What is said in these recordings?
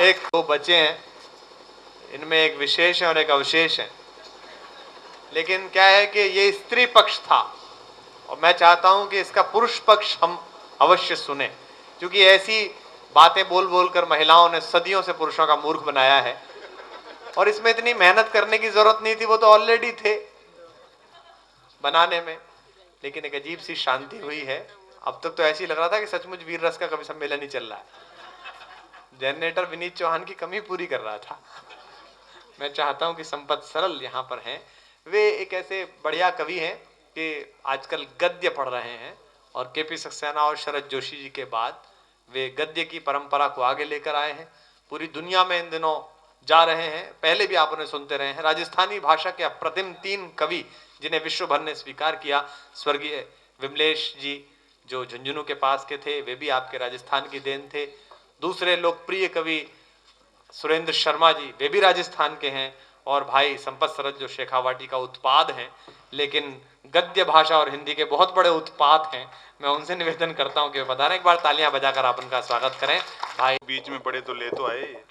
एक दो बच्चे हैं, इनमें एक विशेष है और एक अवशेष है। लेकिन क्या है कि ये स्त्री पक्ष था और मैं चाहता हूं कि इसका पुरुष पक्ष हम अवश्य सुने, क्योंकि ऐसी बातें बोल बोल कर महिलाओं ने सदियों से पुरुषों का मूर्ख बनाया है और इसमें इतनी मेहनत करने की जरूरत नहीं थी, वो तो ऑलरेडी थे बनाने में। लेकिन एक अजीब सी शांति हुई है। अब तक तो ऐसी लग रहा था कि सचमुच वीर रस का कभी सम्मेलन ही चल रहा है। जनरेटर विनीत चौहान की कमी पूरी कर रहा था। मैं चाहता हूं कि संपत सरल यहाँ पर हैं। वे एक ऐसे बढ़िया कवि हैं कि आजकल गद्य पढ़ रहे हैं और केपी सक्सेना और शरद जोशी जी के बाद वे गद्य की परंपरा को आगे लेकर आए हैं। पूरी दुनिया में इन दिनों जा रहे हैं, पहले भी आप उन्हें सुनते रहे हैं। राजस्थानी भाषा के अप्रतिम 3 कवि जिन्हें विश्व भर ने स्वीकार किया, स्वर्गीय विमलेश जी जो झुंझुनू के पास के थे, वे भी आपके राजस्थान की देन थे। दूसरे लोकप्रिय कवि सुरेंद्र शर्मा जी, वे भी राजस्थान के हैं। और भाई संपत सरल जो शेखावाटी का उत्पाद हैं, लेकिन गद्य भाषा और हिंदी के बहुत बड़े उत्पाद हैं। मैं उनसे निवेदन करता हूं कि बता रहे, एक बार तालियां बजाकर आप उनका स्वागत करें। भाई बीच में पड़े तो ले तो आए।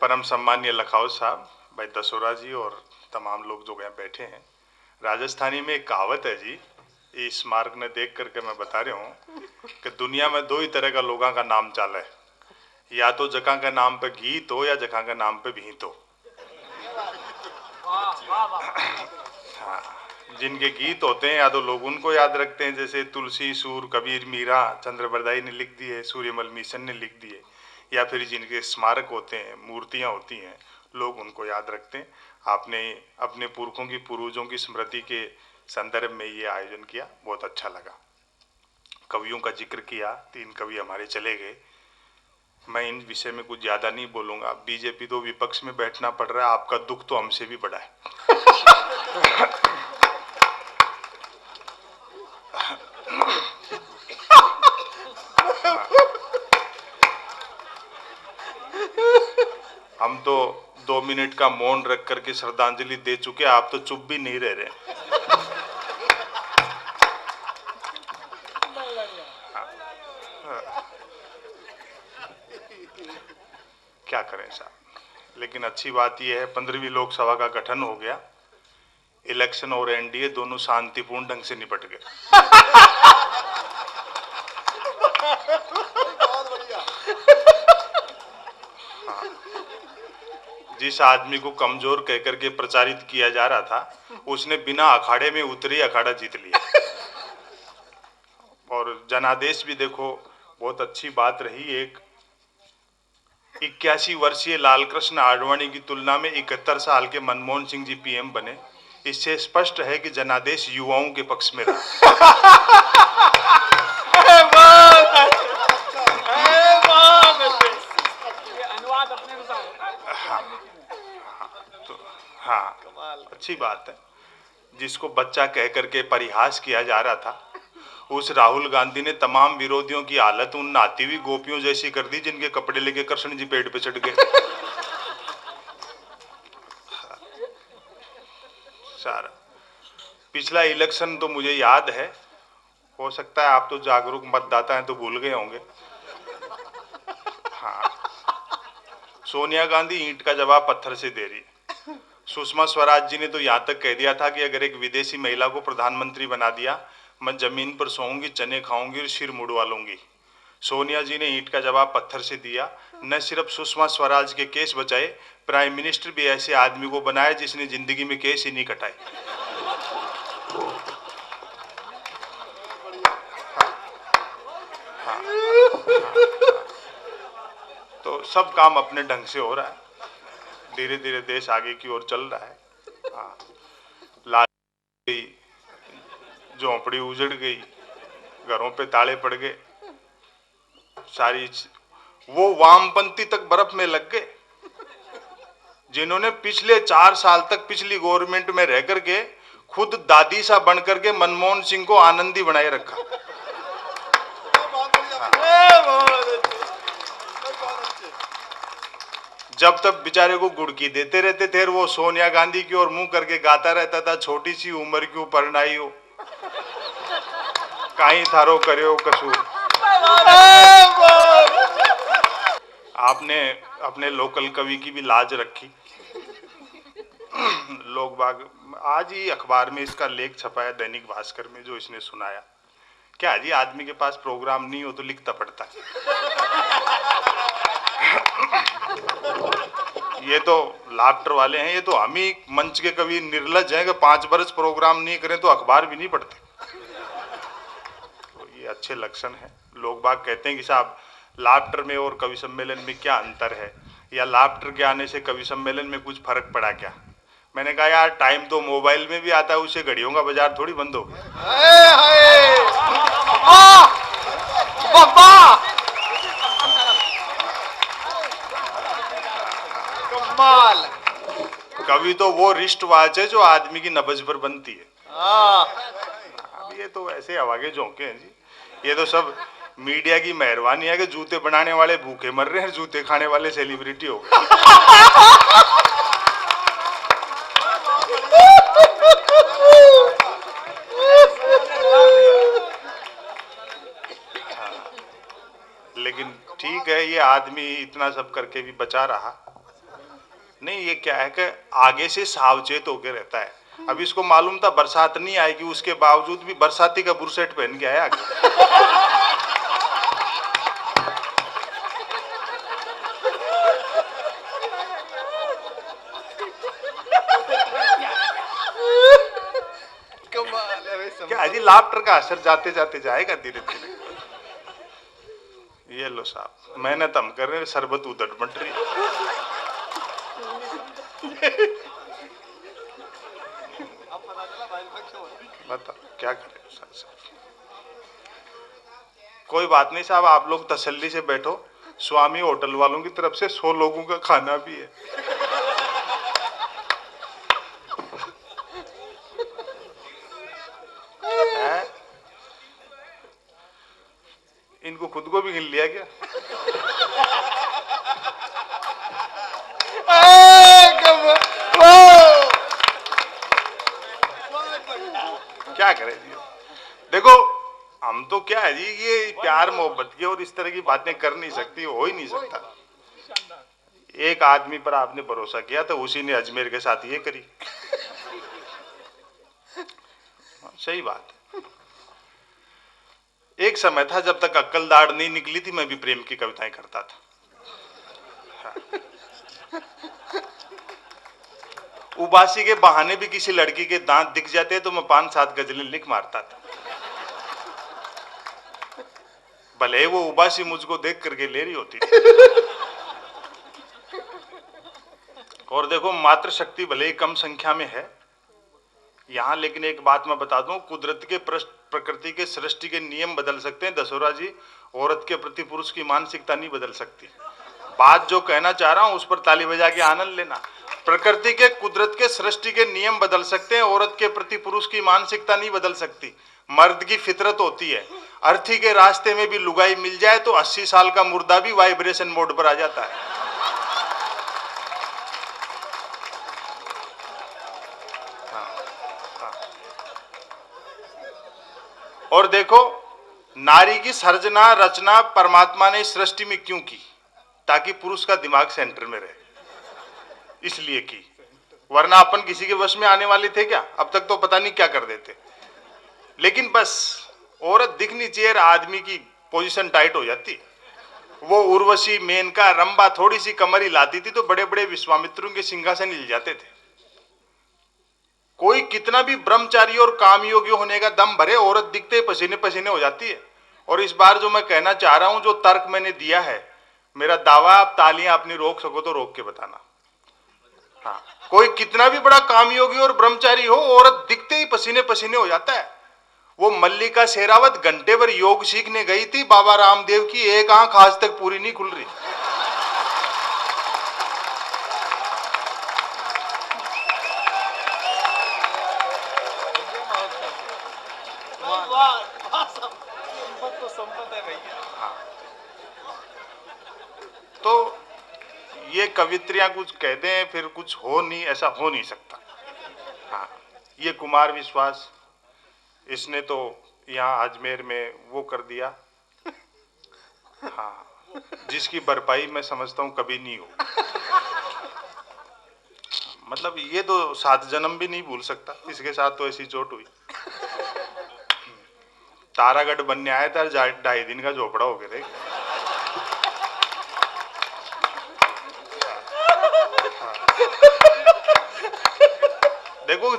परम सम्मान्य लखावत साहब, भाई दसोरा जी और तमाम लोग जो यहाँ बैठे हैं। राजस्थानी में एक कहावत है जी, इस मार्ग ने देख करके मैं बता रहा हूँ कि दुनिया में 2 ही तरह का लोगों का नाम चाल है, या तो जगह का नाम पे गीत हो या जगह का नाम पे भीत हो। हाँ, जिनके गीत होते हैं या तो लोग उनको याद रखते हैं, जैसे तुलसी, सूर, कबीर, मीरा, चंद्रबरदाई ने लिख दिए, सूर्यमल मिशन ने लिख दिए, या फिर जिनके स्मारक होते हैं, मूर्तियां होती हैं, लोग उनको याद रखते हैं। आपने अपने पुरखों की, पूर्वजों की स्मृति के संदर्भ में ये आयोजन किया, बहुत अच्छा लगा। कवियों का जिक्र किया, 3 कवि हमारे चले गए। मैं इन विषय में कुछ ज्यादा नहीं बोलूंगा। बीजेपी तो विपक्ष में बैठना पड़ रहा है, आपका दुख तो हमसे भी बड़ा है। हम तो 2 मिनट का मौन रख करके श्रद्धांजलि दे चुके, आप तो चुप भी नहीं रह रहे। क्या करें साहब, लेकिन अच्छी बात यह है 15वीं लोकसभा का गठन हो गया। इलेक्शन और एनडीए दोनों शांतिपूर्ण ढंग से निपट गए। जिस आदमी को कमजोर कहकर के प्रचारित किया जा रहा था, उसने बिना अखाड़े में उतरे अखाड़ा जीत लिया। और जनादेश भी देखो, बहुत अच्छी बात रही। एक 81 वर्षीय लालकृष्ण आडवाणी की तुलना में 71 साल के मनमोहन सिंह जी पीएम बने। इससे स्पष्ट है कि जनादेश युवाओं के पक्ष में रहा। हाँ, अच्छी बात है। जिसको बच्चा कह करके परिहास किया जा रहा था, उस राहुल गांधी ने तमाम विरोधियों की हालत उन नहाती हुई गोपियों जैसी कर दी जिनके कपड़े लेके कृष्ण जी पेड़ पे चढ़ गए। सारा पिछला इलेक्शन तो मुझे याद है, हो सकता है आप तो जागरूक मतदाता हैं तो भूल गए होंगे। हाँ, सोनिया गांधी ईंट का जवाब पत्थर से दे रही। सुषमा स्वराज जी ने तो यहाँ तक कह दिया था कि अगर एक विदेशी महिला को प्रधानमंत्री बना दिया, मैं जमीन पर सोऊंगी, चने खाऊंगी और सिर मुड़वा लूंगी। सोनिया जी ने ईंट का जवाब पत्थर से दिया। न सिर्फ सुषमा स्वराज के केस बचाए, प्राइम मिनिस्टर भी ऐसे आदमी को बनाया जिसने जिंदगी में केस ही नहीं कटाए। तो सब काम अपने ढंग से हो रहा है, धीरे धीरे देश आगे की ओर चल रहा है। हाँ, लाल झोंपड़ी उजड़ गई, घरों पे ताले पड़ गए, सारी वो वामपंथी तक बर्फ में लग गए जिन्होंने पिछले 4 साल तक पिछली गवर्नमेंट में रह करके खुद दादी सा बन करके मनमोहन सिंह को आनंदी बनाए रखा। जब तक बेचारे को गुड़की देते रहते थे, वो सोनिया गांधी की ओर मुंह करके गाता रहता था, छोटी सी उम्र क्यों परनाई हो। काई थारो करो कसूर। आपने अपने लोकल कवि की भी लाज रखी। लोग बाग आज ही अखबार में इसका लेख छपा है, दैनिक भास्कर में, जो इसने सुनाया। क्या जी, आदमी के पास प्रोग्राम नहीं हो तो लिखता पड़ता है। ये तो लाफ्टर वाले हैं, ये तो हम ही मंच के कवि निर्लज हैं कि 5 वर्ष प्रोग्राम नहीं करें तो अखबार भी नहीं पढ़ते। तो ये अच्छे लक्षण हैं। लोग बाग कहते हैं कि साहब लाफ्टर में और कवि सम्मेलन में क्या अंतर है, या लाफ्टर के आने से कवि सम्मेलन में कुछ फर्क पड़ा क्या। मैंने कहा यार, टाइम तो मोबाइल में भी आता है, उससे घड़ियों का बाजार थोड़ी बंद हो गया। कमाल। कवि तो वो रिस्ट वॉच है जो आदमी की नब्ज पर बनती है। अब ये तो ऐसे हवागे झोंके हैं जी। ये तो सब मीडिया की मेहरबानी है कि जूते बनाने वाले भूखे मर रहे हैं, जूते खाने वाले सेलिब्रिटी हो गए। लेकिन ठीक है, ये आदमी इतना सब करके भी बचा रहा नहीं। ये क्या है कि आगे से सावचेत होकर रहता है। अब इसको मालूम था बरसात नहीं आएगी, उसके बावजूद भी बरसाती का बुरसेट पहन के आया आगे। क्या जी, लाफ्टर का असर जाते जाते जाएगा धीरे धीरे। ये लो साहब, मेहनत हम कर रहे हैं, शरबत उधर बट रही। बताओ क्या करें साहब। कोई बात नहीं साहब, आप लोग तसल्ली से बैठो। स्वामी होटल वालों की तरफ से 100 लोगों का खाना भी है। इनको खुद को भी गिन लिया क्या? क्या करें जी। देखो, हम तो क्या है जी, ये प्यार मोहब्बत की और इस तरह की बातें कर नहीं सकती, हो ही नहीं सकता। एक आदमी पर आपने भरोसा किया तो उसी ने अजमेर के साथ ये करी। सही बात। एक समय था जब तक अक्ल दाढ़ नहीं निकली थी, मैं भी प्रेम की कविताएं करता था। हाँ। उबासी के बहाने भी किसी लड़की के दांत दिख जाते तो मैं 5-7 गजलें लिख मारता था। भले वो उबासी मुझको देख करके ले रही होती थी। और देखो, मातृ शक्ति भले ही कम संख्या में है यहाँ, लेकिन एक बात मैं बता दूं, कुदरत के प्रकृति के सृष्टि के नियम बदल सकते हैं दशोरा जी, औरत के प्रति पुरुष की मानसिकता नहीं बदल सकती। बात जो कहना चाह रहा हूं उस पर ताली बजा के आनंद लेना। प्रकृति के, कुदरत के सृष्टि के नियम बदल सकते हैं, औरत के प्रति पुरुष की मानसिकता नहीं बदल सकती। मर्द की फितरत होती है, अर्थी के रास्ते में भी लुगाई मिल जाए तो 80 साल का मुर्दा भी वाइब्रेशन मोड पर आ जाता है। और देखो, नारी की सर्जना रचना परमात्मा ने सृष्टि में क्यों की? ताकि पुरुष का दिमाग सेंटर में रहे, इसलिए की। वरना अपन किसी के वश में आने वाले थे क्या? अब तक तो पता नहीं क्या कर देते। लेकिन बस औरत दिखनी चाहिए, आदमी की पोजीशन टाइट हो जाती। वो उर्वशी, मेनका, रंभा थोड़ी सी कमर हिलाती थी तो बड़े बड़े विश्वामित्रों के सिंहासन हिल जाते थे। कोई कितना भी ब्रह्मचारी और कामयोगी होने का दम भरे, औरत दिखते पसीने पसीने हो जाती है। और इस बार जो मैं कहना चाह रहा हूं, जो तर्क मैंने दिया है, मेरा दावा, आप तालियां अपनी रोक सको तो रोक के बताना। हाँ, कोई कितना भी बड़ा कामयोगी और ब्रह्मचारी हो, औरत दिखते ही पसीने पसीने हो जाता है। वो मल्लिका शेरावत घंटे भर योग सीखने गई थी, बाबा रामदेव की एक आंख आज तक पूरी नहीं खुल रही। तो ये कवित्रियां कुछ कहते हैं फिर कुछ हो नहीं, ऐसा हो नहीं सकता। हाँ, ये कुमार विश्वास, इसने तो यहाँ अजमेर में वो कर दिया। हाँ, जिसकी भरपाई मैं समझता हूँ कभी नहीं हो। मतलब ये तो 7 जन्म भी नहीं भूल सकता, इसके साथ तो ऐसी चोट हुई। तारागढ़ बनने आया था, 2.5 दिन का झोपड़ा हो गया। देखो,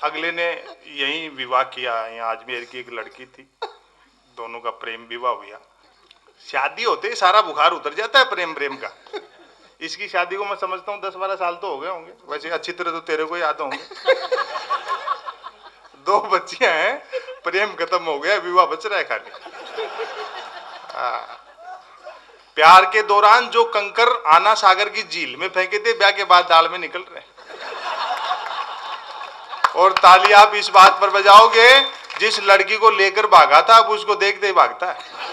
अगले ने यही विवाह किया। यहाँ अजमेर की एक लड़की थी, दोनों का प्रेम विवाह हुआ। शादी होते ही सारा बुखार उतर जाता है प्रेम का। इसकी शादी को मैं समझता हूँ 10-12 साल तो हो गए होंगे। वैसे अच्छी तरह तो तेरे को याद होंगे। 2 बच्चियां हैं, प्रेम खत्म हो गया, विवाह बच रहा है खाली। प्यार के दौरान जो कंकर आना सागर की झील में फेंके थे, ब्याह के बाद दाल में निकल रहे। और ताली आप इस बात पर बजाओगे, जिस लड़की को लेकर भागा था अब उसको देखते ही भागता है।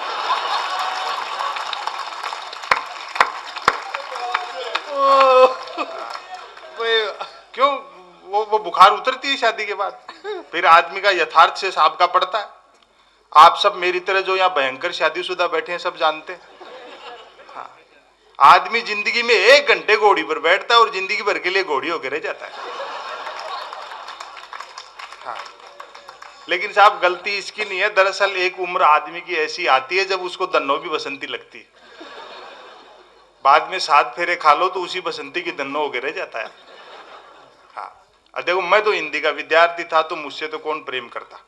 क्यों? वो बुखार उतरती है शादी के बाद, फिर आदमी का यथार्थ से साबका पड़ता है। आप सब मेरी तरह जो यहाँ भयंकर शादीशुदा बैठे हैं सब जानते हैं। हाँ, आदमी जिंदगी में 1 घंटे घोड़ी पर बैठता है और जिंदगी भर के लिए घोड़ी होकर रह जाता है। हाँ, लेकिन साहब गलती इसकी नहीं है। दरअसल एक उम्र आदमी की ऐसी आती है जब उसको दन्नो भी बसंती लगती है। बाद में 7 फेरे खा लो तो उसी बसंती की दन्नो होकर रह जाता है। हाँ, देखो मैं तो हिंदी का विद्यार्थी था तो मुझसे तो कौन प्रेम करता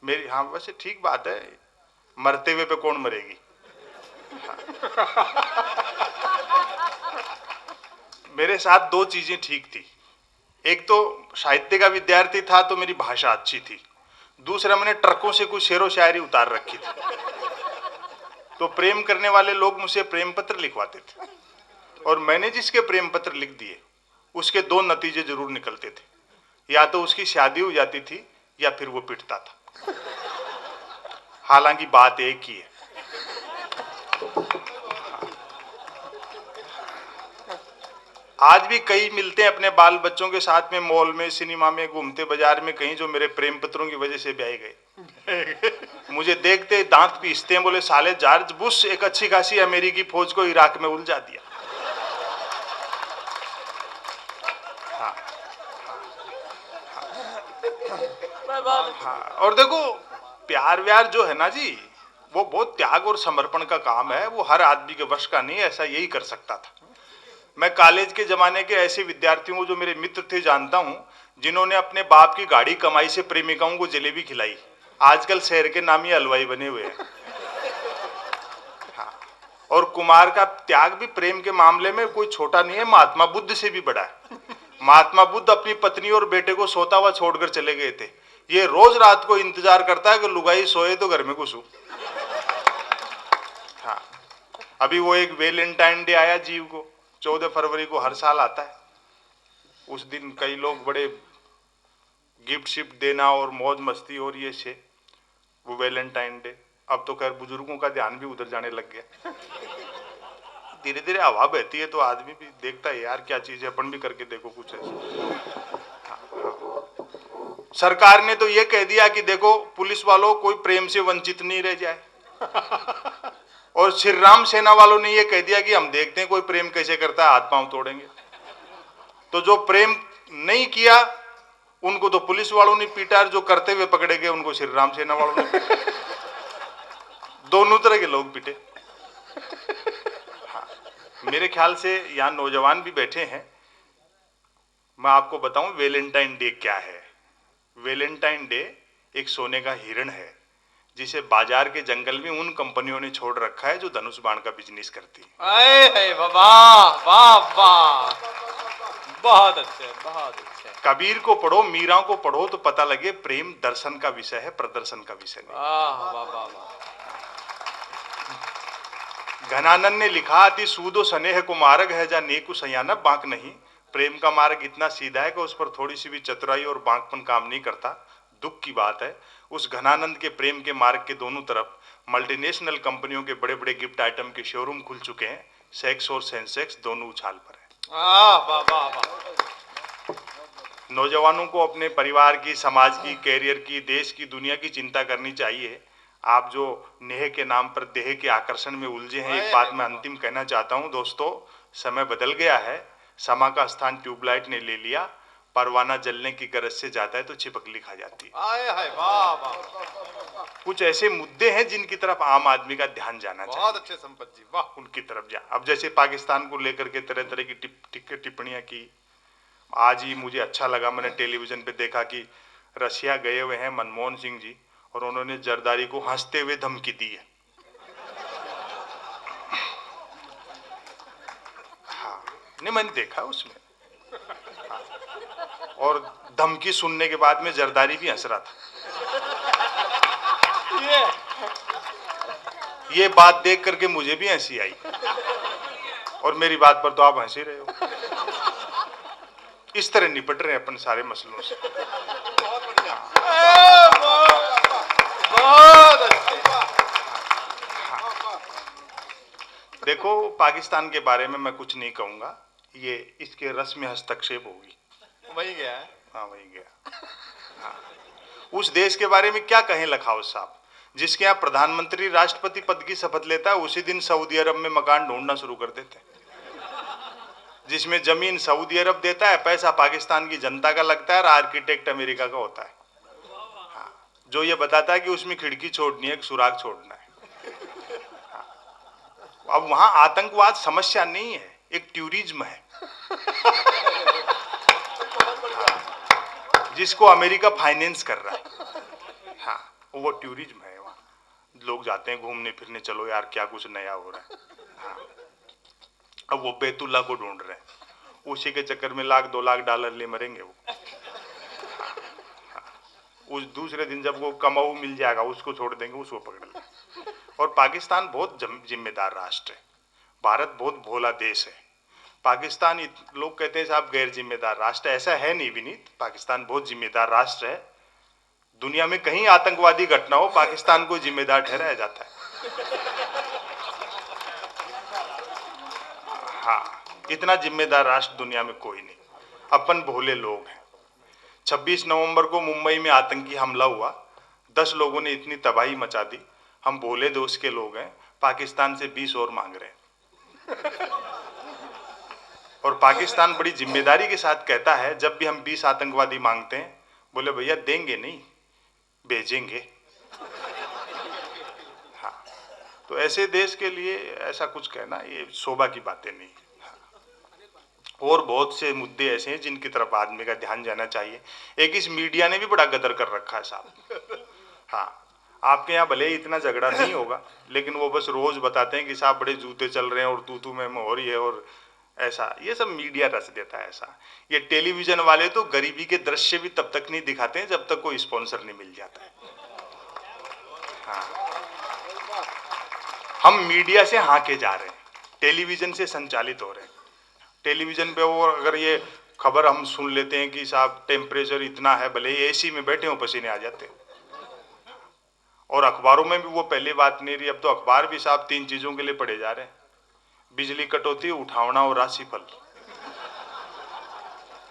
मेरी। हाँ, वैसे ठीक बात है, मरते हुए पे कौन मरेगी। हाँ। मेरे साथ 2 चीजें ठीक थी। एक तो साहित्य का विद्यार्थी था तो मेरी भाषा अच्छी थी। दूसरा, मैंने ट्रकों से कुछ शेरो शायरी उतार रखी थी। तो प्रेम करने वाले लोग मुझसे प्रेम पत्र लिखवाते थे, और मैंने जिसके प्रेम पत्र लिख दिए उसके 2 नतीजे जरूर निकलते थे। या तो उसकी शादी हो जाती थी या फिर वो पिटता था। हालांकि बात एक ही है। आज भी कई मिलते हैं अपने बाल बच्चों के साथ में, मॉल में, सिनेमा में, घूमते बाजार में कहीं, जो मेरे प्रेम पत्रों की वजह से ब्याहे गए। मुझे देखते दांत पीसते हैं, बोले साले जॉर्ज बुश एक अच्छी खासी अमेरिकी फौज को इराक में उलझा दिया। हाँ, हाँ, और देखो प्यार व्यार जो है ना जी, वो बहुत त्याग और समर्पण का काम है। वो हर आदमी के वश का नहीं, ऐसा यही कर सकता था। मैं कॉलेज के जमाने के ऐसे विद्यार्थियों को जो मेरे मित्र थे जानता हूं, जिन्होंने अपने बाप की गाड़ी कमाई से प्रेमिकाओं को जलेबी खिलाई। आजकल शहर के नामी हलवाई बने हुए हैं। हाँ, और कुमार का त्याग भी प्रेम के मामले में कोई छोटा नहीं है, महात्मा बुद्ध से भी बड़ा है। महात्मा बुद्ध अपनी पत्नी और बेटे को सोता हुआ छोड़कर चले गए थे। ये रोज रात को इंतजार करता है कि लुगाई सोए तो घर में घुसूं। हाँ, अभी वो एक वैलेंटाइन डे आया जीव को, 14 फरवरी को हर साल आता है। उस दिन कई लोग बड़े गिफ्ट शिफ्ट देना और मौज मस्ती और ये से, वो वैलेंटाइन डे। अब तो खैर बुजुर्गों का ध्यान भी उधर जाने लग गया। धीरे धीरे हवा बहती है तो आदमी भी देखता है यार क्या चीज है, अपन भी करके देखो कुछ ऐसा। सरकार ने तो ये कह दिया कि देखो पुलिस वालों, कोई प्रेम से वंचित नहीं रह जाए। और श्री राम सेना वालों ने ये कह दिया कि हम देखते हैं कोई प्रेम कैसे करता है, हाथ पांव तोड़ेंगे। तो जो प्रेम नहीं किया उनको तो पुलिस वालों ने पीटा, और जो करते हुए पकड़े गए उनको श्री राम सेना वालों ने पीटा। दोनों तरह के लोग पिटे। हाँ, मेरे ख्याल से यहाँ नौजवान भी बैठे हैं। मैं आपको बताऊं वैलेंटाइन डे क्या है। वैलेंटाइन डे एक सोने का हिरण है, जिसे बाजार के जंगल में उन कंपनियों ने छोड़ रखा है जो धनुष बाण का बिजनेस करती है। वाह वाह वाह, बहुत अच्छे बहुत अच्छे। कबीर को पढ़ो, मीरा को पढ़ो तो पता लगे प्रेम दर्शन का विषय है, प्रदर्शन का विषय नहीं। वाह वाह वाह। घनानंद ने लिखा, अति सूदो स्नेह को मार्ग है जा नेकु सयाना बांक नहीं। प्रेम का मार्ग इतना सीधा है कि उस पर थोड़ी सी भी चतुराई और बांकपन काम नहीं करता। दुख की बात है, उस घनानंद के प्रेम के मार्ग के दोनों तरफ मल्टीनेशनल कंपनियों के बड़े बड़े गिफ्ट आइटम के शोरूम खुल चुके हैं। सेक्स और सेंसेक्स दोनों उछाल पर है। वाह वाह वाह। नौजवानों को अपने परिवार की, समाज की, कैरियर की, देश की, दुनिया की चिंता करनी चाहिए। आप जो नेह के नाम पर देह के आकर्षण में उलझे हैं, एक बात मैं अंतिम कहना चाहता हूं दोस्तों, समय बदल गया है। समा का स्थान ट्यूबलाइट ने ले लिया। परवाना जलने की गरज से जाता है तो छिपकली खा जाती है। आए हाय, वाह वाह, कुछ ऐसे मुद्दे हैं जिनकी तरफ आम आदमी का ध्यान जाना चाहिए। बहुत अच्छे संपत जी, वाह। उनकी तरफ जा। अब जैसे पाकिस्तान को लेकर के तरह तरह की टिप्पणियां की। आज ही मुझे अच्छा लगा, मैंने टेलीविजन पे देखा कि रशिया गए हुए हैं मनमोहन सिंह जी और उन्होंने जरदारी को हंसते हुए धमकी दी है। हाँ, नहीं मैंने देखा उसमें। हाँ, और धमकी सुनने के बाद में जरदारी भी हंस रहा था। ये बात देख करके मुझे भी हंसी आई, और मेरी बात पर तो आप हंस ही रहे हो। इस तरह निपट रहे हैं अपन सारे मसलों से। बहुत बढ़िया, बहुत अच्छे। देखो, पाकिस्तान के बारे में मैं कुछ नहीं कहूंगा, ये इसके रस में हस्तक्षेप होगी। वही गया है। हाँ वही गया। हाँ, उस देश के बारे में क्या कहें लखावत साहब, जिसके यहाँ प्रधानमंत्री राष्ट्रपति पद की शपथ लेता है उसी दिन सऊदी अरब में मकान ढूंढना शुरू कर देते हैं। जिसमें जमीन सऊदी अरब देता है, पैसा पाकिस्तान की जनता का लगता है और आर्किटेक्ट अमेरिका का होता है। हाँ, जो ये बताता है कि उसमें खिड़की छोड़नी है, सुराग छोड़ना है। हाँ, अब वहां आतंकवाद समस्या नहीं है, एक टूरिज्म है। हाँ, जिसको अमेरिका फाइनेंस कर रहा है। हाँ, वो टूरिज्म है। वहां लोग जाते हैं घूमने फिरने, चलो यार क्या कुछ नया हो रहा है। हाँ, अब वो बैतुल्ला को ढूंढ रहे हैं, उसी के चक्कर में $1-2 लाख ले मरेंगे वो। हाँ, हाँ, उस दूसरे दिन जब वो कमाऊ मिल जाएगा उसको छोड़ देंगे, उसको पकड़ लेंगे। और पाकिस्तान बहुत जिम्मेदार राष्ट्र है, भारत बहुत भोला देश है। पाकिस्तान, लोग कहते हैं साहब गैर जिम्मेदार राष्ट्र, ऐसा है नहीं विनीत, पाकिस्तान बहुत जिम्मेदार राष्ट्र है। दुनिया में कहीं आतंकवादी घटना हो, पाकिस्तान को जिम्मेदार ठहराया जाता है। हाँ, इतना जिम्मेदार राष्ट्र दुनिया में कोई नहीं। अपन भोले लोग हैं। 26 नवंबर को मुंबई में आतंकी हमला हुआ, 10 लोगों ने इतनी तबाही मचा दी। हम भोले दोस्त के लोग हैं, पाकिस्तान से 20 और मांग रहे हैं। और पाकिस्तान बड़ी जिम्मेदारी के साथ कहता है, जब भी हम 20 आतंकवादी मांगते हैं, बोले भैया देंगे नहीं, भेजेंगे। हाँ, तो ऐसे देश के लिए ऐसा कुछ कहना ये शोभा की बातें नहीं। हाँ, और बहुत से मुद्दे ऐसे हैं जिनकी तरफ आदमी का ध्यान जाना चाहिए। एक इस मीडिया ने भी बड़ा गदर कर रखा है साहब। हाँ, आपके यहाँ भले इतना झगड़ा नहीं होगा, लेकिन वो बस रोज बताते हैं कि साहब बड़े जूते चल रहे हैं और तू में हो रही है और ऐसा, ये सब मीडिया रच देता है ऐसा। ये टेलीविजन वाले तो गरीबी के दृश्य भी तब तक नहीं दिखाते हैं जब तक कोई स्पॉन्सर नहीं मिल जाता है। हाँ, हम मीडिया से हाके जा रहे हैं, टेलीविजन से संचालित हो रहे हैं। टेलीविजन पे वो अगर ये खबर हम सुन लेते हैं कि साहब टेम्परेचर इतना है, भले एसी में बैठे हो पसीने आ जाते हैं। और अखबारों में भी वो पहले बात नहीं रही, अब तो अखबार भी साहब 3 चीजों के लिए पढ़े जा रहे हैं, बिजली कटौती, उठावना और राशिफल।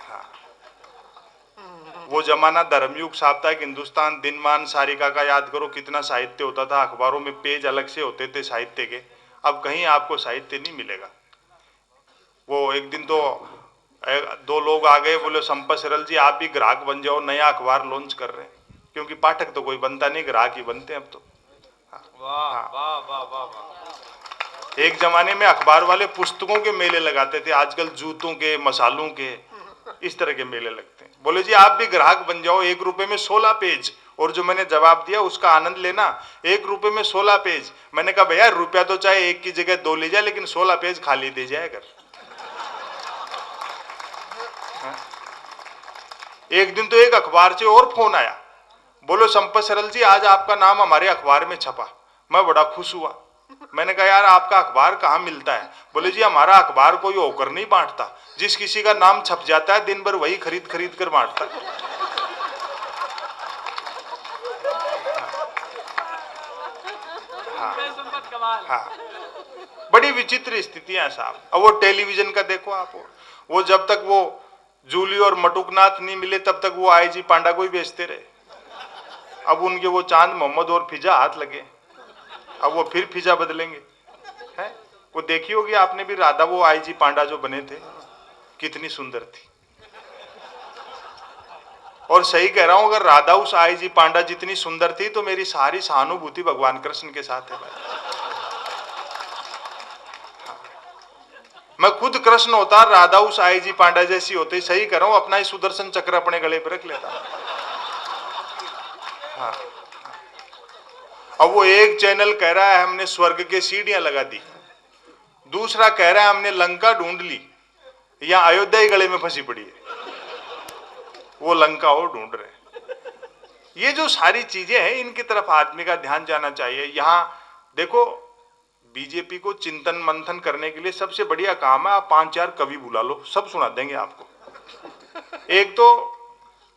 हाँ, वो जमाना धर्मयुग, साप्ताहिक हिंदुस्तान, दिनमान, सारिका का याद करो कितना साहित्य होता था। अखबारों में पेज अलग से होते थे साहित्य के, अब कहीं आपको साहित्य नहीं मिलेगा। वो एक दिन तो 2 लोग आ गए, बोले संपत सरल जी आप भी ग्राहक बन जाओ, नया अखबार लॉन्च कर रहे हैं। क्योंकि पाठक तो कोई बनता नहीं, ग्राहक ही बनते हैं अब तो। वाह वाह वाह वाह वाह। एक जमाने में अखबार वाले पुस्तकों के मेले लगाते थे, आजकल जूतों के, मसालों के, इस तरह के मेले लगते हैं। बोले जी आप भी ग्राहक बन जाओ, 1 रुपए में 16 पेज। और जो मैंने जवाब दिया उसका आनंद लेना, 1 रुपए में 16 पेज। मैंने कहा भैया रुपया तो चाहे 1 की जगह 2 ले जाए, लेकिन 16 पेज खाली दे जाए। अगर एक दिन तो एक अखबार से और फोन आया, बोलो संपत सरल जी आज आपका नाम हमारे अखबार में छपा। मैं बड़ा खुश हुआ। मैंने कहा यार आपका अखबार कहाँ मिलता है? बोले जी हमारा अखबार कोई होकर नहीं बांटता, जिस किसी का नाम छप जाता है दिन भर वही खरीद खरीद कर बांटता है। हाँ, बड़ी विचित्र स्थितियां साहब। अब वो टेलीविजन का देखो आप, वो जब तक वो जूली और मटुकनाथ नहीं मिले तब तक वो आईजी पांडा को ही बेचते रहे। अब उनके वो चांद मोहम्मद और फिजा हाथ लगे, अब वो फिर फिजा बदलेंगे। है वो देखी होगी आपने भी, राधा वो आईजी पांडा जो बने थे कितनी सुंदर थी। और सही कह रहा हूं, अगर राधा उस आईजी पांडा जितनी सुंदर थी तो मेरी सारी सहानुभूति भगवान कृष्ण के साथ है भाई। मैं खुद कृष्ण होता, राधा उस आईजी पांडा जैसी होती, सही कर रहा हूं, अपना ही सुदर्शन चक्र अपने गले पर रख लेता। हाँ। अब वो एक चैनल कह रहा है हमने स्वर्ग के सीढ़ियां लगा दी, दूसरा कह रहा है हमने लंका ढूंढ ली, या अयोध्या ही गले में फंसी पड़ी है, वो लंका और ढूंढ रहे। ये जो सारी चीजें हैं इनकी तरफ आदमी का ध्यान जाना चाहिए। यहां देखो, बीजेपी को चिंतन मंथन करने के लिए सबसे बढ़िया काम है, आप 5-4 कवि बुला लो, सब सुना देंगे आपको। एक तो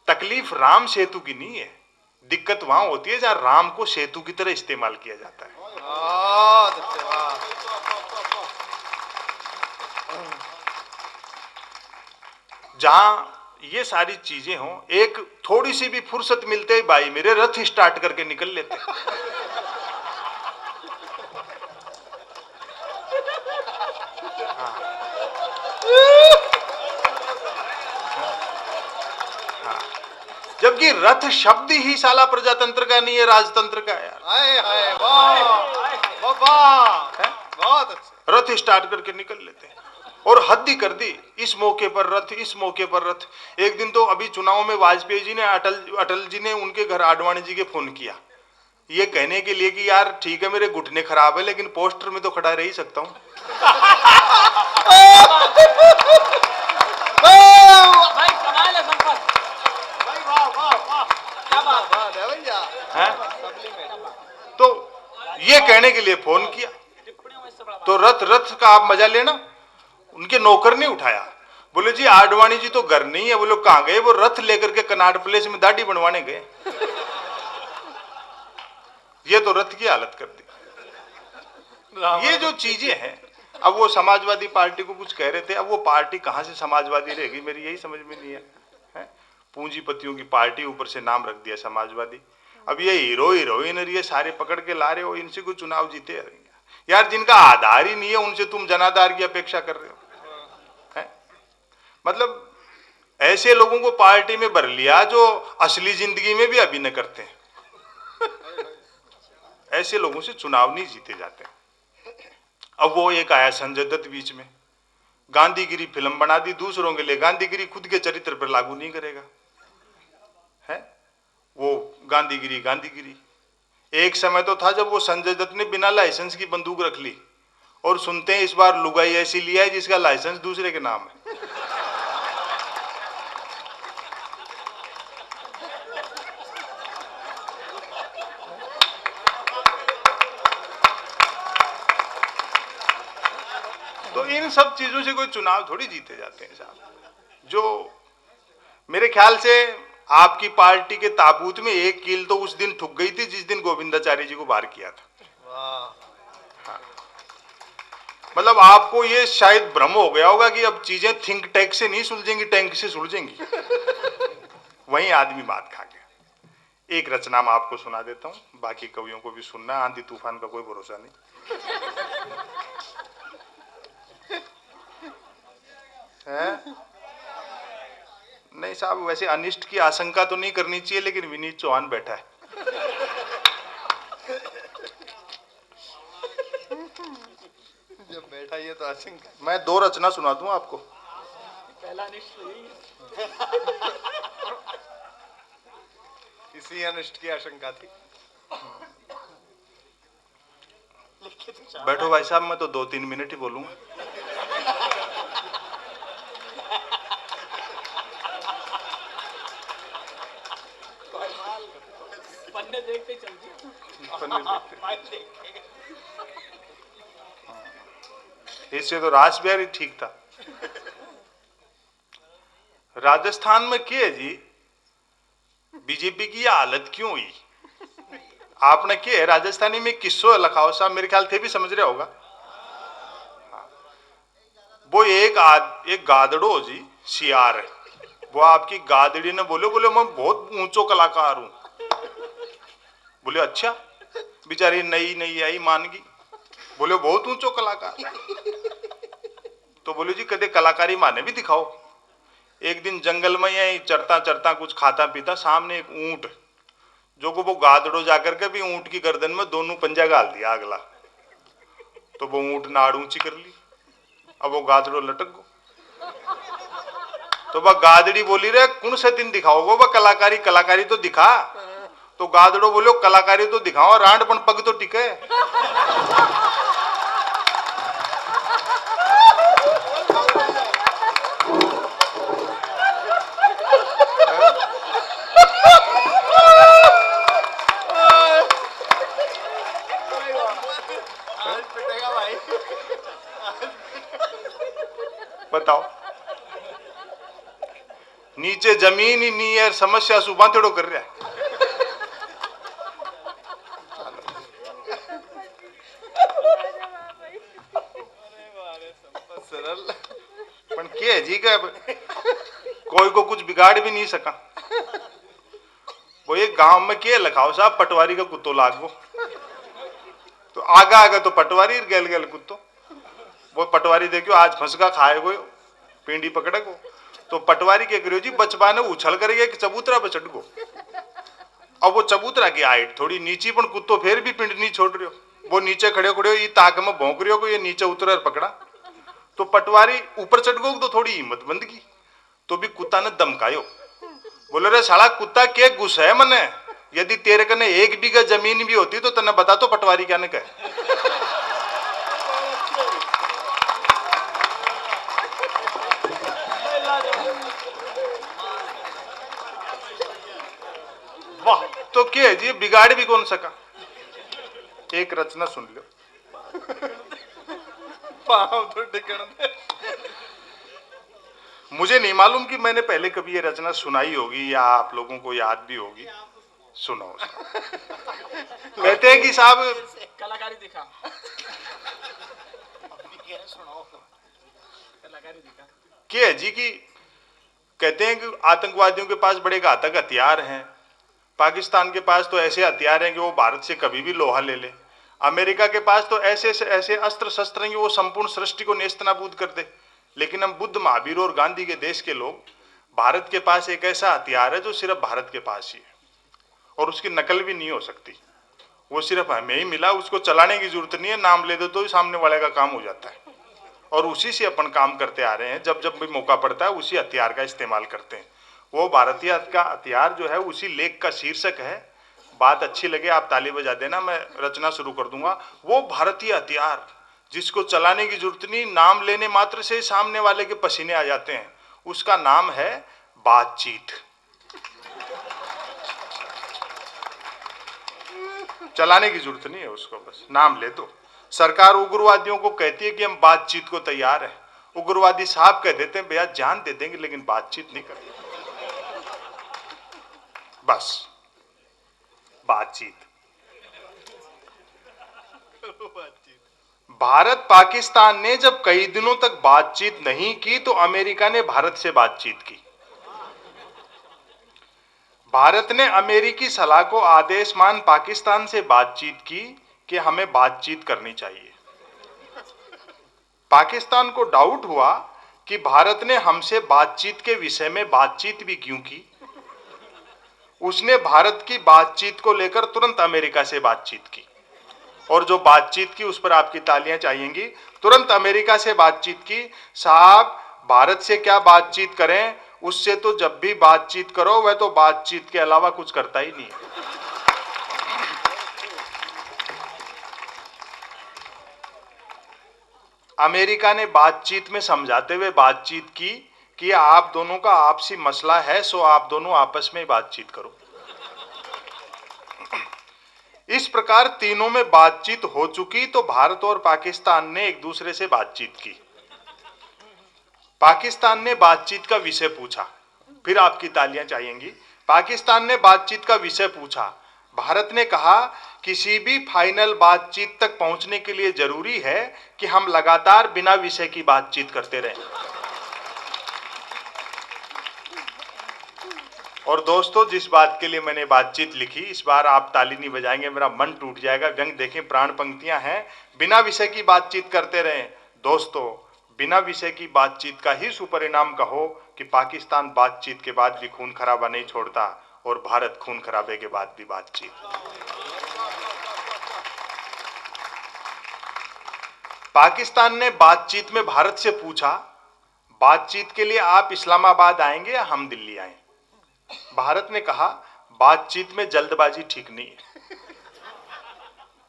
तकलीफ राम सेतु की नहीं है, दिक्कत वहां होती है जहां राम को सेतु की तरह इस्तेमाल किया जाता है। जहां ये सारी चीजें हों, एक थोड़ी सी भी फुर्सत मिलते ही भाई मेरे रथ स्टार्ट करके निकल लेते। जबकि रथ शब्द ही साला प्रजातंत्र का नहीं है, राजतंत्र का है यार। हाय वाह वाह, बहुत अच्छा। रथ स्टार्ट करके निकल लेते हैं और हद ही कर दी, इस मौके पर रथ, इस मौके पर रथ। एक दिन तो अभी चुनाव में वाजपेयी जी ने, अटल जी ने उनके घर आडवाणी जी के फोन किया, ये कहने के लिए कि यार ठीक है मेरे घुटने खराब है लेकिन पोस्टर में तो खड़ा रह ही सकता हूं। भाई कमाल है संपत भाई, वाह वाह वाह, क्या बात है भैया। तो ये कहने के लिए फोन किया, तो रथ का आप मजा लेना। उनके नौकर ने उठाया, बोले जी आडवाणी जी तो घर नहीं है। बोले कहां गए? वो रथ लेकर के कनाट प्लेस में दाढ़ी बनवाने गए। ये तो रथ की हालत कर दी। ये जो चीजें हैं, अब वो समाजवादी पार्टी को कुछ कह रहे थे, अब वो पार्टी कहां से समाजवादी रहेगी मेरी यही समझ में नहीं है। पूंजीपतियों की पार्टी, ऊपर से नाम रख दिया समाजवादी। अब ये हीरो हीरोइन और ये सारे पकड़ के ला रहे हो, इनसे कोई चुनाव जीते यार? जिनका आधार ही नहीं है उनसे तुम जनाधार की अपेक्षा कर रहे हो। मतलब ऐसे लोगों को पार्टी में भर लिया जो असली जिंदगी में भी अभिनय करते हैं। ऐसे लोगों से चुनाव नहीं जीते जाते। अब वो एक आया संजय दत्त बीच में, गांधीगिरी फिल्म बना दी दूसरों के लिए, गांधीगिरी खुद के चरित्र पर लागू नहीं करेगा। है वो गांधीगिरी गांधीगिरी। एक समय तो था जब वो संजय दत्त ने बिना लाइसेंस की बंदूक रख ली, और सुनते हैं इस बार लुगाई ऐसी लिया है जिसका लाइसेंस दूसरे के नाम है। तो इन सब चीजों से कोई चुनाव थोड़ी जीते जाते हैं साहब। जो मेरे ख्याल से आपकी पार्टी के ताबूत में एक कील तो उस दिन ठुक गई थी जिस दिन गोविंदाचार्य जी को बाहर किया था। हाँ। मतलब आपको ये शायद भ्रम हो गया होगा कि अब चीजें थिंक टैंक से नहीं सुलझेंगी, टैंक से सुलझेंगी। वहीं आदमी बात खा गया। एक रचना मैं आपको सुना देता हूं, बाकी कवियों को भी सुनना। आंधी तूफान का कोई भरोसा नहीं। है? नहीं साहब, वैसे अनिष्ट की आशंका तो नहीं करनी चाहिए, लेकिन विनीत चौहान बैठा है। जब बैठा ये तो आशंका। मैं 2 रचना सुना दूं आपको। पहला अनिष्ट यही है। इसी अनिष्ट की आशंका थी। बैठो भाई साहब, मैं तो 2-3 मिनट ही बोलूंगा। पन्ने देखते चलती। इससे तो रासबिहारी ठीक था। राजस्थान में क्या है जी, बीजेपी की ये हालत क्यों हुई? आपने क्या है राजस्थानी में किस्सो लखाओ साहब, मेरे ख्याल थे भी समझ रहे होगा। वो एक गादड़ो जी सियार वो आपकी गादड़ी ने बोले मैं बहुत ऊंचो कलाकार हूं। बोले अच्छा, बेचारी नई नई आई मान गई। बोले बहुत ऊंचो कलाकार। तो बोले जी कदे कलाकारी माने भी दिखाओ। एक दिन जंगल में यही चरता चरता कुछ खाता पीता, सामने एक ऊंट, जो को वो गादड़ो जाकर के भी ऊंट की गर्दन में दोनों पंजा गाल दिया अगला। तो वो ऊंट नाड़ ऊंची कर ली, अब वो गादड़ो लटक गो। तो वह गादड़ी बोली रे कौन से दिन दिखाओगे वह कलाकारी, कलाकारी तो दिखा। तो गादड़ो बोलो कलाकारी तो दिखाओ, रांडपन पग तो टिके। बताओ, नीचे जमीन ही नहीं है, समस्या सुबह थोड़ो कर रहा है। सरल पण के जी का कोई को कुछ बिगाड़ भी नहीं सका। वो एक गांव में के लखाओ साहब पटवारी का कुत्तो लागो, तो आगा आगा तो पटवारी गेल गेल कुत्तो। वो पटवारी देखियो आज फंसका खाए गो, पिंडी पकड़े गो। तो पटवारी के करियो जी बचपा ने उछल कर एक चबूतरा पे चढ़ गो। अब वो चबूतरा की हाइट थोड़ी नीची, पण कुत्तो फिर भी पिंड नहीं छोड़ रही। वो नीचे खड़े खड़े ये ताक में भौंक रही हो, ये नीचे उतर पकड़ा। तो पटवारी ऊपर चढ़ गो तो थोड़ी हिम्मत बंद की, तो भी कुत्ता ने दमकायो। बोले रे साला कुत्ता के गुस्सा है मने, यदि तेरे कने 1 बीघा जमीन भी होती तो तने बता। तो पटवारी क्या ने कहे, वाह तो क्या जी बिगाड़ भी कौन सका। एक रचना सुन लो, पाँव तो टिकण दे। मुझे नहीं मालूम कि मैंने पहले कभी ये रचना सुनाई होगी या आप लोगों को याद भी होगी। सुनो कहते हैं कि साहब कलाकारी दिखा, सुनाओ कलाकारी दिखा। क्या जी की कहते हैं कि आतंकवादियों के पास बड़े घातक हथियार हैं। पाकिस्तान के पास तो ऐसे हथियार हैं कि वो भारत से कभी भी लोहा ले ले। अमेरिका के पास तो ऐसे ऐसे अस्त्र शस्त्र हैं कि वो संपूर्ण सृष्टि को नेस्तनाबूद कर दे। लेकिन हम बुद्ध, महावीर और गांधी के देश के लोग, भारत के पास एक ऐसा हथियार है जो सिर्फ भारत के पास ही है और उसकी नकल भी नहीं हो सकती। वो सिर्फ हमें ही मिला, उसको चलाने की जरूरत नहीं है, नाम ले दो तो ही सामने वाले का काम हो जाता है। और उसी से अपन काम करते आ रहे हैं, जब जब भी मौका पड़ता है उसी हथियार का इस्तेमाल करते हैं। वो भारतीय का हथियार जो है उसी लेख का शीर्षक है। बात अच्छी लगे आप ताली बजा देना, मैं रचना शुरू कर दूंगा। वो भारतीय हथियार जिसको चलाने की जरूरत नहीं, नाम लेने मात्र से सामने वाले के पसीने आ जाते हैं, उसका नाम है बातचीत। चलाने की जरूरत नहीं है उसको, बस नाम ले दो। सरकार उग्रवादियों को कहती है कि हम बातचीत को तैयार हैं। उग्रवादी साहब कह देते हैं भैया जान दे देंगे लेकिन बातचीत नहीं करेंगे। बस बातचीत। भारत पाकिस्तान ने जब कई दिनों तक बातचीत नहीं की तो अमेरिका ने भारत से बातचीत की। भारत ने अमेरिकी सलाह को आदेश मान पाकिस्तान से बातचीत की कि हमें बातचीत करनी चाहिए। पाकिस्तान को डाउट हुआ कि भारत ने हमसे बातचीत के विषय में बातचीत भी क्यों की। उसने भारत की बातचीत को लेकर तुरंत अमेरिका से बातचीत की, और जो बातचीत की उस पर आपकी तालियां चाहिएंगी। तुरंत अमेरिका से बातचीत की। साहब भारत से क्या बातचीत करें, उससे तो जब भी बातचीत करो वह तो बातचीत के अलावा कुछ करता ही नहीं। अमेरिका ने बातचीत में समझाते हुए बातचीत की कि आप दोनों का आपसी मसला है, सो आप दोनों आपस में बातचीत करो। इस प्रकार तीनों में बातचीत हो चुकी तो भारत और पाकिस्तान ने एक दूसरे से बातचीत की। पाकिस्तान ने बातचीत का विषय पूछा, फिर आपकी तालियां चाहिएंगी। पाकिस्तान ने बातचीत का विषय पूछा। भारत ने कहा किसी भी फाइनल बातचीत तक पहुंचने के लिए जरूरी है कि हम लगातार बिना विषय की बातचीत करते रहें। और दोस्तों, जिस बात के लिए मैंने बातचीत लिखी, इस बार आप ताली नहीं बजाएंगे, मेरा मन टूट जाएगा। व्यंग देखें, प्राण पंक्तियां हैं, बिना विषय की बातचीत करते रहें। दोस्तों, बिना विषय की बातचीत का ही सुपरिणाम कहो कि पाकिस्तान बातचीत के बाद भी खून खराबा नहीं छोड़ता और भारत खून खराबे के बाद भी बातचीत। पाकिस्तान ने बातचीत में भारत से पूछा, बातचीत के लिए आप इस्लामाबाद आएंगे या हम दिल्ली आएं? भारत ने कहा, बातचीत में जल्दबाजी ठीक नहीं है,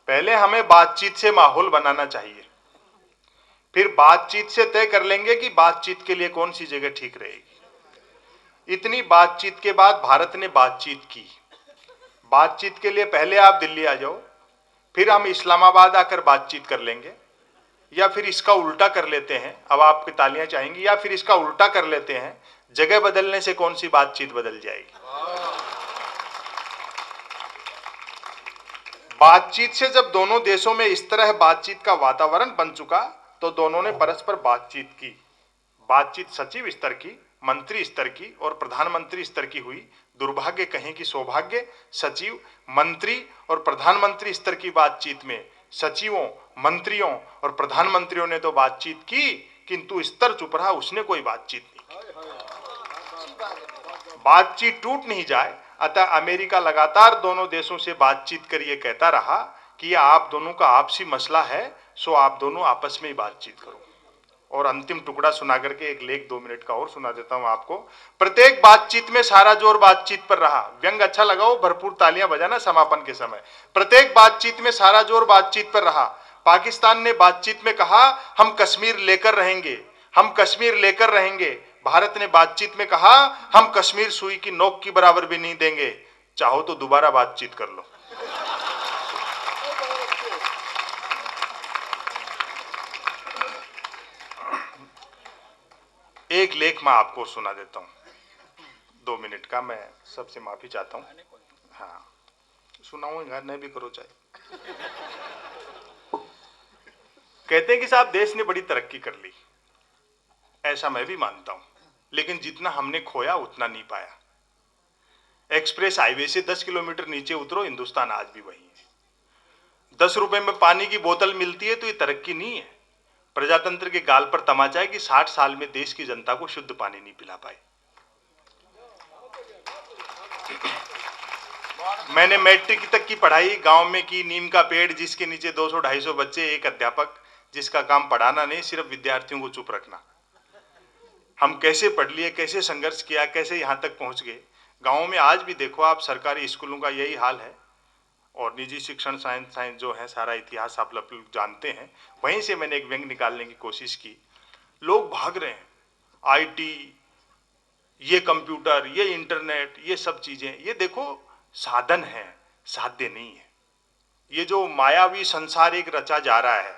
पहले हमें बातचीत से माहौल बनाना चाहिए, फिर बातचीत से तय कर लेंगे कि बातचीत के लिए कौन सी जगह ठीक रहेगी। इतनी बातचीत के बाद भारत ने बातचीत की। बातचीत के लिए पहले आप दिल्ली आ जाओ, फिर हम इस्लामाबाद आकर बातचीत कर लेंगे, या फिर इसका उल्टा कर लेते हैं, अब आपकी तालियां चाहेंगी, या फिर इसका उल्टा कर लेते हैं, जगह बदलने से कौन सी बातचीत बदल जाएगी। बातचीत से जब दोनों देशों में इस तरह बातचीत का वातावरण बन चुका तो दोनों ने परस्पर बातचीत की। बातचीत सचिव स्तर की, मंत्री स्तर की और प्रधानमंत्री स्तर की हुई। दुर्भाग्य कहें कि सौभाग्य, सचिव, मंत्री और प्रधानमंत्री स्तर की बातचीत में सचिवों, मंत्रियों और प्रधानमंत्रियों ने तो बातचीत की, किंतु स्तर चुप रहा, उसने कोई बातचीत नहीं की। बातचीत टूट नहीं जाए, अतः अमेरिका लगातार दोनों देशों से बातचीत कर ये कहता रहा कि आप दोनों का आपसी मसला है, सो आप दोनों आपस में ही बातचीत करो। और अंतिम टुकड़ा सुना करके एक लेख 2 मिनट का और सुना देता हूं आपको। प्रत्येक बातचीत में सारा जोर बातचीत पर रहा। व्यंग अच्छा लगाओ, भरपूर तालियां बजाना समापन के समय। प्रत्येक बातचीत में सारा जोर बातचीत पर रहा। पाकिस्तान ने बातचीत में कहा, हम कश्मीर लेकर रहेंगे, हम कश्मीर लेकर रहेंगे। भारत ने बातचीत में कहा, हम कश्मीर सुई की नोक की बराबर भी नहीं देंगे, चाहो तो दोबारा बातचीत कर लो। एक लेख मैं आपको सुना देता हूं, 2 मिनट का। मैं सबसे माफी चाहता हूं। हाँ, सुनाऊंगा, नहीं भी करो चाहे। कहते हैं कि साहब, देश ने बड़ी तरक्की कर ली, ऐसा मैं भी मानता हूं, लेकिन जितना हमने खोया उतना नहीं पाया। एक्सप्रेस हाईवे से 10 किलोमीटर नीचे उतरो, हिंदुस्तान आज भी वही है। 10 रुपए में पानी की बोतल मिलती है तो ये तरक्की नहीं है। प्रजातंत्र के गाल पर तमाचा है कि 60 साल में देश की जनता को शुद्ध पानी नहीं पिला पाए। मैंने मैट्रिक तक की पढ़ाई गांव में की, नीम का पेड़ जिसके नीचे 200-250 बच्चे, एक अध्यापक जिसका काम पढ़ाना नहीं, सिर्फ विद्यार्थियों को चुप रखना। हम कैसे पढ़ लिए, कैसे संघर्ष किया, कैसे यहां तक पहुंच गए। गांव में आज भी देखो आप, सरकारी स्कूलों का यही हाल है, और निजी शिक्षण साइंस जो है, सारा इतिहास आप लोग जानते हैं। वहीं से मैंने एक व्यंग निकालने की कोशिश की। लोग भाग रहे हैं, आईटी, ये कंप्यूटर, ये इंटरनेट, ये सब चीजें, ये देखो साधन है, साध्य नहीं है। ये जो मायावी संसार एक रचा जा रहा है,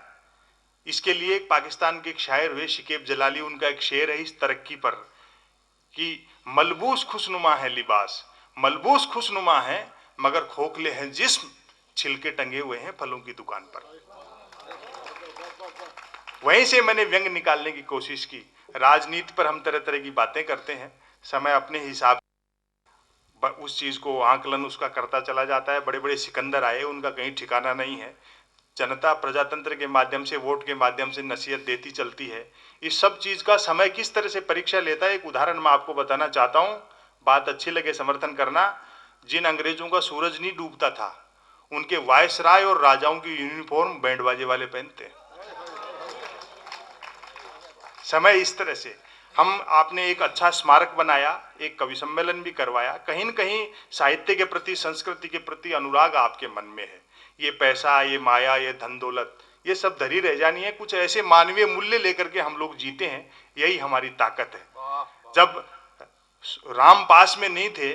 इसके लिए पाकिस्तान के एक शायर हुए शिकेब जलाली, उनका एक शेर है इस तरक्की पर कि मलबूस खुशनुमा है लिबास, मलबूस खुशनुमा है मगर खोखले हैं जिस्म, छिलके टंगे हुए हैं फलों की दुकान पर। वहीं से मैंने व्यंग निकालने की कोशिश की। राजनीति पर हम तरह तरह की बातें करते हैं, समय अपने हिसाब उस चीज को आंकलन उसका करता चला जाता है। बड़े बड़े सिकंदर आए, उनका कहीं ठिकाना नहीं है। जनता प्रजातंत्र के माध्यम से, वोट के माध्यम से नसीहत देती चलती है। इस सब चीज का समय किस तरह से परीक्षा लेता है, एक उदाहरण मैं आपको बताना चाहता हूं। बात अच्छी लगे समर्थन करना। जिन अंग्रेजों का सूरज नहीं डूबता था, उनके वायसराय और राजाओं की यूनिफॉर्म बैंड बाजे वाले पहनते हैं। समय इस तरह से आपने एक अच्छा स्मारक बनाया, एक कवि सम्मेलन भी करवाया। कहीं न कहीं साहित्य के प्रति, संस्कृति के प्रति अनुराग आपके मन में है। ये पैसा, ये माया, ये धन दौलत, ये सब धरी रह जानी है। कुछ ऐसे मानवीय मूल्य लेकर के हम लोग जीते हैं, यही हमारी ताकत है। जब राम पास में नहीं थे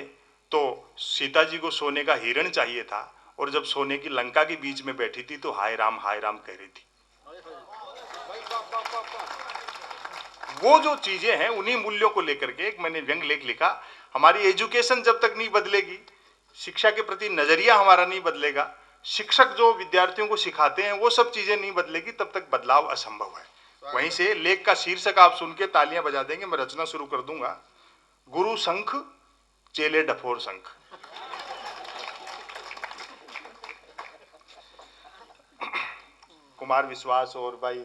तो सीता जी को सोने का हिरण चाहिए था, और जब सोने की लंका के बीच में बैठी थी तो हाय राम कह रही थी। वो जो चीजें हैं, उन्हीं मूल्यों को लेकर के एक मैंने व्यंग लेख लिखा। हमारी एजुकेशन जब तक नहीं बदलेगी, शिक्षा के प्रति नजरिया हमारा नहीं बदलेगा, शिक्षक जो विद्यार्थियों को सिखाते हैं वो सब चीजें नहीं बदलेगी, तब तक बदलाव असंभव है। वहीं से लेख का शीर्षक आप सुन के तालियां बजा देंगे, मैं रचना शुरू कर दूंगा। गुरु शंख चेले डफोर संघ। कुमार विश्वास और भाई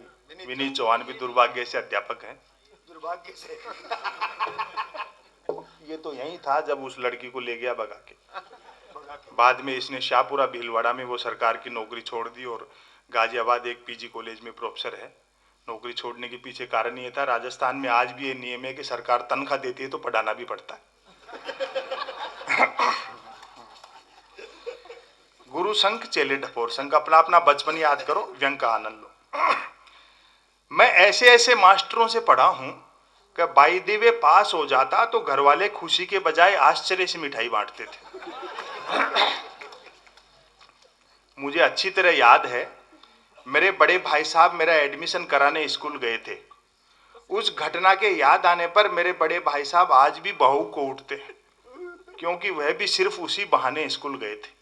विनीत चौहान भी दुर्भाग्य से अध्यापक हैं। दुर्भाग्य से ये तो यही था जब उस लड़की को ले गया भगा के। बाद में इसने शाहपुरा भीलवाड़ा में वो सरकार की नौकरी छोड़ दी और गाजियाबाद एक पीजी कॉलेज में प्रोफेसर है। नौकरी छोड़ने के पीछे कारण ये था, राजस्थान में आज भी ये नियम है कि सरकार तनख्वाह देती है तो पढ़ाना भी पड़ता है। गुरु संघ चेले डफोर संघ, अपना अपना बचपन याद करो, व्यंग का आनंद लो। मैं ऐसे ऐसे मास्टरों से पढ़ा हूं कि बाई द वे पास हो जाता तो घर वाले खुशी के बजाय आश्चर्य से मिठाई बांटते थे। मुझे अच्छी तरह याद है, मेरे बड़े भाई साहब मेरा एडमिशन कराने स्कूल गए थे। उस घटना के याद आने पर मेरे बड़े भाई साहब आज भी बहू को उठते हैं, क्योंकि वह भी सिर्फ उसी बहाने स्कूल गए थे।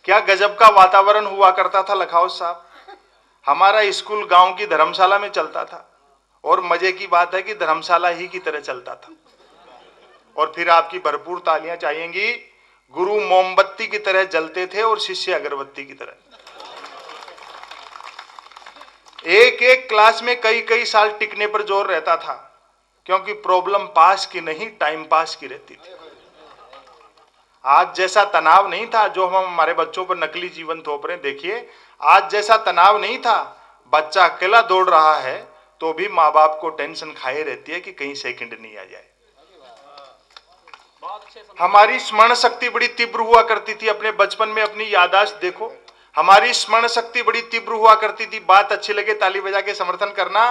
क्या गजब का वातावरण हुआ करता था लखावत साहब। हमारा स्कूल गांव की धर्मशाला में चलता था और मजे की बात है कि धर्मशाला ही की तरह चलता था। और फिर आपकी भरपूर तालियां चाहिएंगी। गुरु मोमबत्ती की तरह जलते थे और शिष्य अगरबत्ती की तरह। एक एक क्लास में कई कई साल टिकने पर जोर रहता था, क्योंकि प्रॉब्लम पास की नहीं टाइम पास की रहती थी। आज जैसा तनाव नहीं था जो हम हमारे बच्चों पर नकली जीवन थोप रहे हैं। देखिए, आज जैसा तनाव नहीं था। बच्चा अकेला दौड़ रहा है तो भी माँ बाप को टेंशन खाए रहती है कि कहीं सेकंड नहीं आ जाए। हमारी स्मरण शक्ति बड़ी तीव्र हुआ करती थी अपने बचपन में। अपनी याददाश्त देखो, हमारी स्मरण शक्ति बड़ी तीव्र हुआ करती थी। बात अच्छी लगे ताली बजा के समर्थन करना।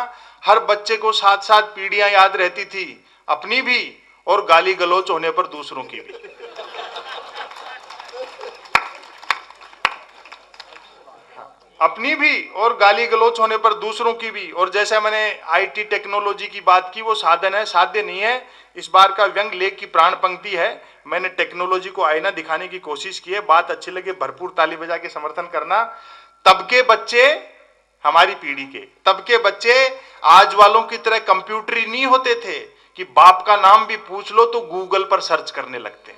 हर बच्चे को साथ साथ पीढ़ियां याद रहती थी, अपनी भी और गाली गलौच होने पर दूसरों की भी। अपनी भी और गाली गलौच होने पर दूसरों की भी। और जैसे मैंने आईटी टेक्नोलॉजी की बात की, वो साधन है, साध्य नहीं है। इस बार का व्यंग लेख की प्राण पंक्ति है। मैंने टेक्नोलॉजी को आईना दिखाने की कोशिश की है। बात अच्छी लगे भरपूर ताली बजा के समर्थन करना। तब के बच्चे, हमारी पीढ़ी के तब के बच्चे आज वालों की तरह कंप्यूटरी नहीं होते थे कि बाप का नाम भी पूछ लो तो गूगल पर सर्च करने लगते।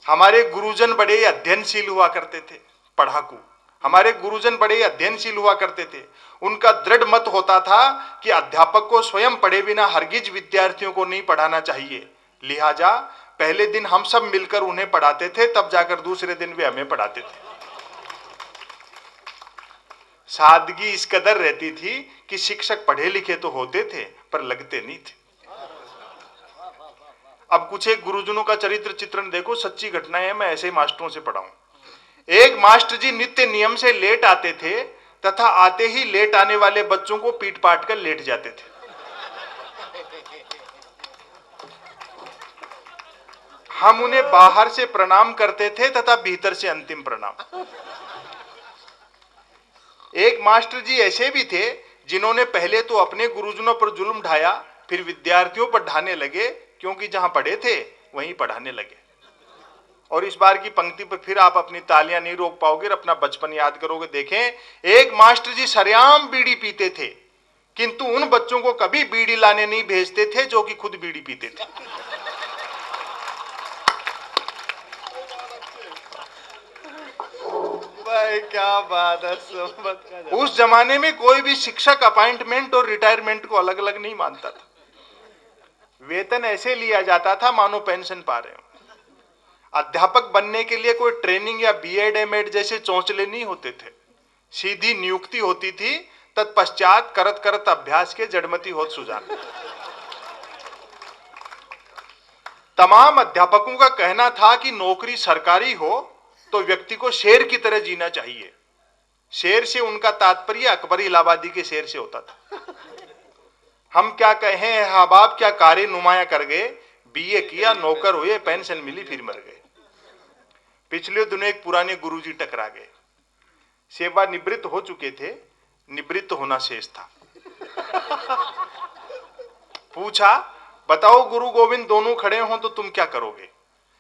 हमारे गुरुजन बड़े अध्ययनशील हुआ करते थे, पढ़ाकू। हमारे गुरुजन बड़े अध्ययनशील हुआ करते थे। उनका दृढ़ मत होता था कि अध्यापक को स्वयं पढ़े बिना हरगिज विद्यार्थियों को नहीं पढ़ाना चाहिए। लिहाजा पहले दिन हम सब मिलकर उन्हें पढ़ाते थे, तब जाकर दूसरे दिन वे हमें पढ़ाते थे। सादगी इस कदर रहती थी कि शिक्षक पढ़े लिखे तो होते थे पर लगते नहीं थे। अब कुछ एक गुरुजनों का चरित्र चित्रण देखो, सच्ची घटनाएं हैं, मैं ऐसे ही मास्टरों से पढ़ा हूं। एक मास्टर जी नित्य नियम से लेट आते थे तथा आते ही लेट आने वाले बच्चों को पीट पाट कर लेट जाते थे। हम उन्हें बाहर से प्रणाम करते थे तथा भीतर से अंतिम प्रणाम। एक मास्टर जी ऐसे भी थे जिन्होंने पहले तो अपने गुरुजनों पर जुल्म ढाया, फिर विद्यार्थियों पर ढाने लगे, क्योंकि जहां पढ़े थे वहीं पढ़ाने लगे। और इस बार की पंक्ति पर फिर आप अपनी तालियां नहीं रोक पाओगे, अपना बचपन याद करोगे। देखें, एक मास्टर जी सरेआम बीड़ी पीते थे, किंतु उन बच्चों को कभी बीड़ी लाने नहीं भेजते थे जो कि खुद बीड़ी पीते थे। भाई क्या बात है, सोबत का। उस जमाने में कोई भी शिक्षक अपॉइंटमेंट और रिटायरमेंट को अलग अलग नहीं मानता था। वेतन ऐसे लिया जाता था मानो पेंशन पा रहे हो। अध्यापक बनने के लिए कोई ट्रेनिंग या बीएड एमएड जैसे चौंचले नहीं होते थे। सीधी नियुक्ति होती थी, तत्पश्चात करत करत अभ्यास के जड़मती होत सुजान। तमाम अध्यापकों का कहना था कि नौकरी सरकारी हो तो व्यक्ति को शेर की तरह जीना चाहिए। शेर से उनका तात्पर्य अकबर इलाहाबादी के शेर से होता था। हम क्या कहें अहबाब क्या कार्य नुमाया कर गए, बीए किया नौकर हुए पेंशन मिली फिर मर गए। पिछले दिनों एक पुराने गुरुजी टकरा गए, सेवा निवृत्त हो चुके थे, निवृत्त होना शेष था। पूछा, बताओ गुरु गोविंद दोनों खड़े हों तो तुम क्या करोगे?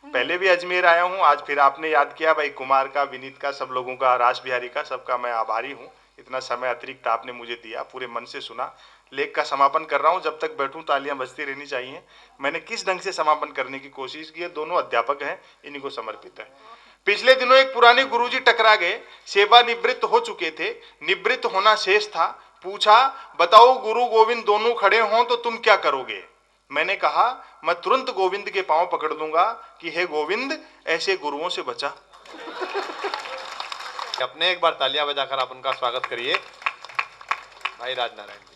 पहले भी अजमेर आया हूं, आज फिर आपने याद किया। भाई कुमार का, विनीत का, सब लोगों का, रास बिहारी का, सबका मैं आभारी हूं। इतना समय अतिरिक्त आपने मुझे दिया, पूरे मन से सुना। लेख का समापन कर रहा हूं। जब तक बैठूं तालियां बजती रहनी चाहिए। मैंने किस ढंग से समापन करने की कोशिश की है, दोनों अध्यापक हैं, इन्हीं को समर्पित है। पिछले दिनों एक पुराने गुरुजी टकरा गए, सेवा निवृत्त हो चुके थे, निवृत्त होना शेष था। पूछा, बताओ गुरु गोविंद दोनों खड़े हों तो तुम क्या करोगे? मैंने कहा, मैं तुरंत गोविंद के पांव पकड़ लूंगा कि हे गोविंद, ऐसे गुरुओं से बचा। अपने एक बार तालियां बजाकर आप उनका स्वागत करिए, भाई राजनारायण।